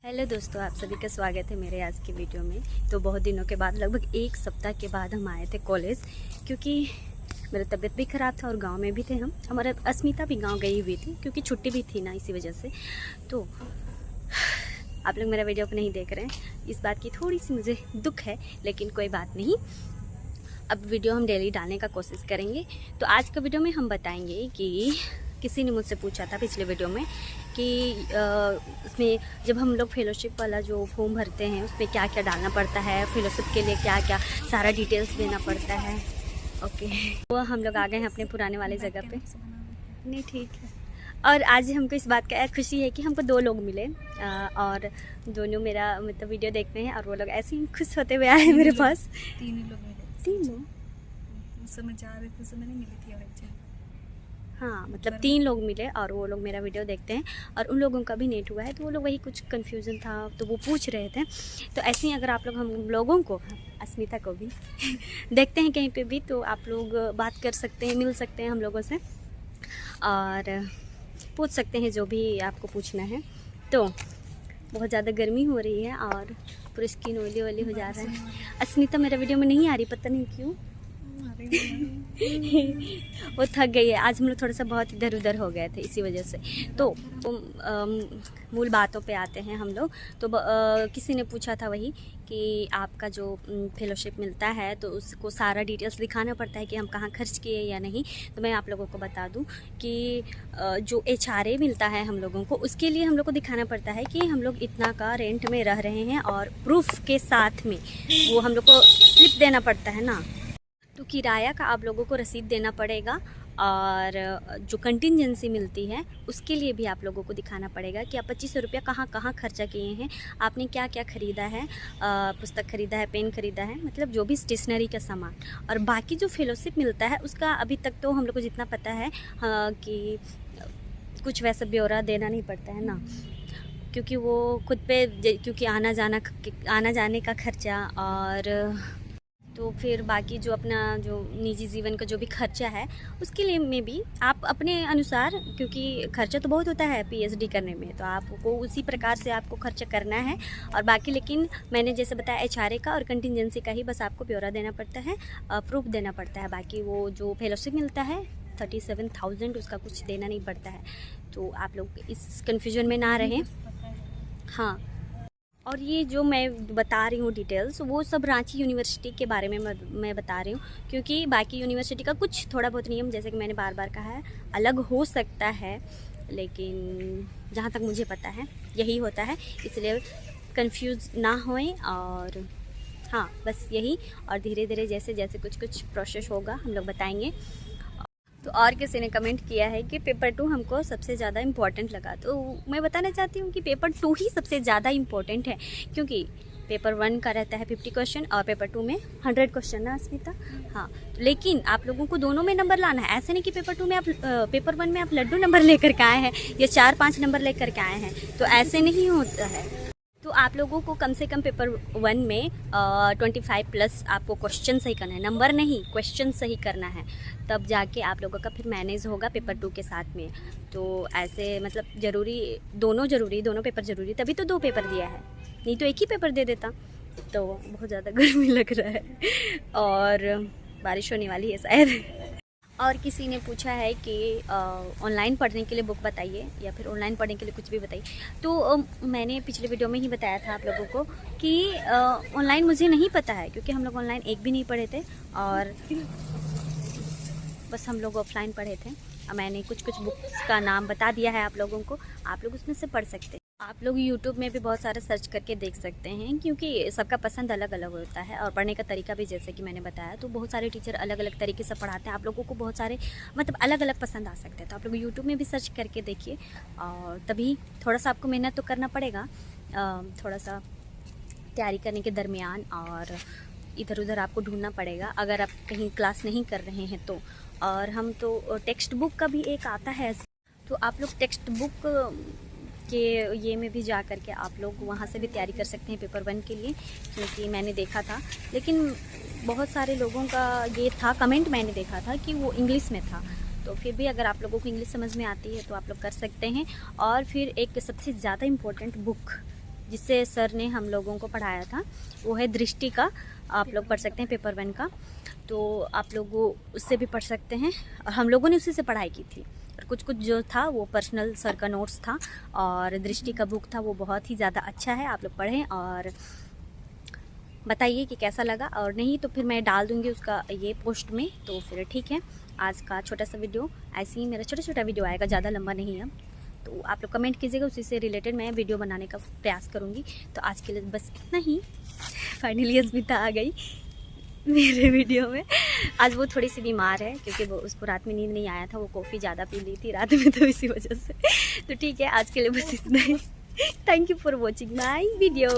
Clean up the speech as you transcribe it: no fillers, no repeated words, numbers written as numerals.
Hello दोस्तों, आप सभी का स्वागत है मेरे आज की वीडियो में। तो बहुत दिनों के बाद, लगभग एक सप्ताह के बाद हम आए थे कॉलेज, क्योंकि मेरी तबीयत भी ख़राब था और गांव में भी थे हम। हमारा अस्मिता भी गांव गई हुई थी क्योंकि छुट्टी भी थी ना, इसी वजह से। तो आप लोग मेरा वीडियो को नहीं देख रहे हैं, इस बात की थोड़ी सी मुझे दुख है, लेकिन कोई बात नहीं। अब वीडियो हम डेली डालने का कोशिश करेंगे। तो आज का वीडियो में हम बताएंगे कि किसी ने मुझसे पूछा था पिछले वीडियो में कि उसमें जब हम लोग फेलोशिप वाला जो फॉर्म भरते हैं उसमें क्या क्या डालना पड़ता है, फेलोशिप के लिए क्या क्या सारा डिटेल्स देना पड़ता है। ओके, वो हम लोग आ गए हैं अपने पुराने वाले जगह पे। नहीं, ठीक है। और आज हमको इस बात का खुशी है कि हमको 2 लोग मिले और दोनों मेरा मतलब वीडियो देख रहे हैं, और वो लोग ऐसे ही खुश होते हुए आए हैं मेरे पास। 3 ही लोग मिले। 3 लोग? उस समय जा रहे थे, उस समय नहीं मिली थी। और हाँ, मतलब 3 लोग मिले और वो लोग मेरा वीडियो देखते हैं और उन लोगों का भी नेट हुआ है, तो वो लोग वही कुछ कन्फ्यूज़न था तो वो पूछ रहे थे। तो ऐसे ही अगर आप लोग हम लोगों को, अस्मिता को भी देखते हैं कहीं पे भी, तो आप लोग बात कर सकते हैं, मिल सकते हैं हम लोगों से और पूछ सकते हैं जो भी आपको पूछना है। तो बहुत ज़्यादा गर्मी हो रही है और पूरी स्किन ऑयली ऑयली हो जा रहा है। अस्मिता मेरा वीडियो में नहीं आ रही, पता नहीं क्यों। वो थक गई है। आज हम लोग थोड़ा सा बहुत इधर उधर हो गए थे, इसी वजह से। तो मूल बातों पे आते हैं हम लोग। तो किसी ने पूछा था वही कि आपका जो फेलोशिप मिलता है तो उसको सारा डिटेल्स दिखाना पड़ता है कि हम कहाँ खर्च किए या नहीं। तो मैं आप लोगों को बता दूं कि जो HRA मिलता है हम लोगों को, उसके लिए हम लोग को दिखाना पड़ता है कि हम लोग इतना का रेंट में रह रहे हैं, और प्रूफ के साथ में वो हम लोग को स्लिप देना पड़ता है ना। तो किराया का आप लोगों को रसीद देना पड़ेगा, और जो कंटिजेंसी मिलती है उसके लिए भी आप लोगों को दिखाना पड़ेगा कि आप 2500 रुपया कहाँ कहाँ खर्चा किए हैं, आपने क्या क्या ख़रीदा है, पुस्तक ख़रीदा है, पेन ख़रीदा है, मतलब जो भी स्टेशनरी का सामान। और बाकी जो फेलोशिप मिलता है उसका अभी तक तो हम लोग को जितना पता है कि कुछ वैसा ब्यौरा देना नहीं पड़ता है ना, क्योंकि वो खुद पे, क्योंकि आना जाने का खर्चा, और तो फिर बाकी जो अपना जो निजी जीवन का जो भी खर्चा है उसके लिए में भी आप अपने अनुसार, क्योंकि खर्चा तो बहुत होता है PhD करने में, तो आपको उसी प्रकार से आपको खर्चा करना है। और बाकी लेकिन मैंने जैसे बताया HRA का और कंटिजेंसी का ही बस आपको ब्यौरा देना पड़ता है, प्रूफ देना पड़ता है। बाकी वो जो फेलोशिप मिलता है 37,000, उसका कुछ देना नहीं पड़ता है। तो आप लोग इस कन्फ्यूजन में ना रहें। हाँ, और ये जो मैं बता रही हूँ डिटेल्स, वो सब रांची यूनिवर्सिटी के बारे में मैं बता रही हूँ, क्योंकि बाकी यूनिवर्सिटी का कुछ थोड़ा बहुत नियम, जैसे कि मैंने बार बार कहा है, अलग हो सकता है, लेकिन जहाँ तक मुझे पता है यही होता है, इसलिए कंफ्यूज ना होएं। और हाँ, बस यही। और धीरे धीरे जैसे जैसे कुछ प्रोसेस होगा हम लोग बताएंगे। तो और किसी ने कमेंट किया है कि पेपर 2 हमको सबसे ज़्यादा इम्पोर्टेंट लगा, तो मैं बताना चाहती हूँ कि पेपर 2 ही सबसे ज़्यादा इम्पोर्टेंट है, क्योंकि पेपर 1 का रहता है 50 क्वेश्चन और पेपर 2 में 100 क्वेश्चन ना अस्मिता। हाँ, लेकिन आप लोगों को दोनों में नंबर लाना है। ऐसे नहीं कि पेपर 2 में आप पेपर 1 में आप लड्डू नंबर लेकर के आए हैं या 4-5 नंबर लेकर के आए हैं, तो ऐसे नहीं होता है। तो आप लोगों को कम से कम पेपर 1 में 25+ आपको क्वेश्चन सही करना है, नंबर नहीं, क्वेश्चन सही करना है, तब जाके आप लोगों का फिर मैनेज होगा पेपर 2 के साथ में। तो ऐसे मतलब दोनों पेपर ज़रूरी, तभी तो 2 पेपर दिया है, नहीं तो एक ही पेपर दे देता। तो बहुत ज़्यादा गर्मी लग रहा है और बारिश होने वाली है शायद। और किसी ने पूछा है कि ऑनलाइन पढ़ने के लिए बुक बताइए या फिर ऑनलाइन पढ़ने के लिए कुछ भी बताइए। तो मैंने पिछले वीडियो में ही बताया था आप लोगों को कि ऑनलाइन मुझे नहीं पता है, क्योंकि हम लोग ऑनलाइन एक भी नहीं पढ़े थे और बस हम लोग ऑफलाइन पढ़े थे। मैंने कुछ बुक्स का नाम बता दिया है आप लोगों को, आप लोग उसमें से पढ़ सकते हैं। आप लोग YouTube में भी बहुत सारे सर्च करके देख सकते हैं, क्योंकि सबका पसंद अलग अलग होता है और पढ़ने का तरीका भी, जैसे कि मैंने बताया, तो बहुत सारे टीचर अलग अलग तरीके से पढ़ाते हैं। आप लोगों को बहुत सारे मतलब अलग अलग पसंद आ सकते हैं, तो आप लोग YouTube में भी सर्च करके देखिए। और तभी थोड़ा सा आपको मेहनत तो करना पड़ेगा, थोड़ा सा तैयारी करने के दरमियान, और इधर उधर आपको ढूंढना पड़ेगा अगर आप कहीं क्लास नहीं कर रहे हैं तो। और हम तो टेक्स्ट बुक का भी एक आता है, तो आप लोग टेक्स्ट बुक के ये में भी जा कर के आप लोग वहाँ से भी तैयारी कर सकते हैं पेपर 1 के लिए, क्योंकि मैंने देखा था, लेकिन बहुत सारे लोगों का ये था, कमेंट मैंने देखा था कि वो इंग्लिश में था। तो फिर भी अगर आप लोगों को इंग्लिश समझ में आती है तो आप लोग कर सकते हैं। और फिर एक सबसे ज़्यादा इम्पोर्टेंट बुक जिससे सर ने हम लोगों को पढ़ाया था वो है दृष्टि का, आप लोग पढ़ सकते हैं पेपर 1 का, तो आप लोग उससे भी पढ़ सकते हैं। और हम लोगों ने उसी से पढ़ाई की थी, और कुछ कुछ जो था वो पर्सनल सर का नोट्स था, और दृष्टि का बुक था वो बहुत ही ज़्यादा अच्छा है, आप लोग पढ़ें और बताइए कि कैसा लगा। और नहीं तो फिर मैं डाल दूँगी उसका ये पोस्ट में, तो फिर ठीक है। आज का छोटा सा वीडियो, ऐसे ही मेरा छोटा छोटा वीडियो आएगा, ज़्यादा लंबा नहीं है, तो आप लोग कमेंट कीजिएगा, उसी से रिलेटेड मैं वीडियो बनाने का प्रयास करूँगी। तो आज के लिए बस इतना ही। फाइनली अस्मिता आ गई मेरे वीडियो में। आज वो थोड़ी सी बीमार है क्योंकि वो उसको रात में नींद नहीं आया था, वो कॉफ़ी ज़्यादा पी ली थी रात में, तो इसी वजह से। तो ठीक है, आज के लिए बस इतना ही। Thank you for watching my video.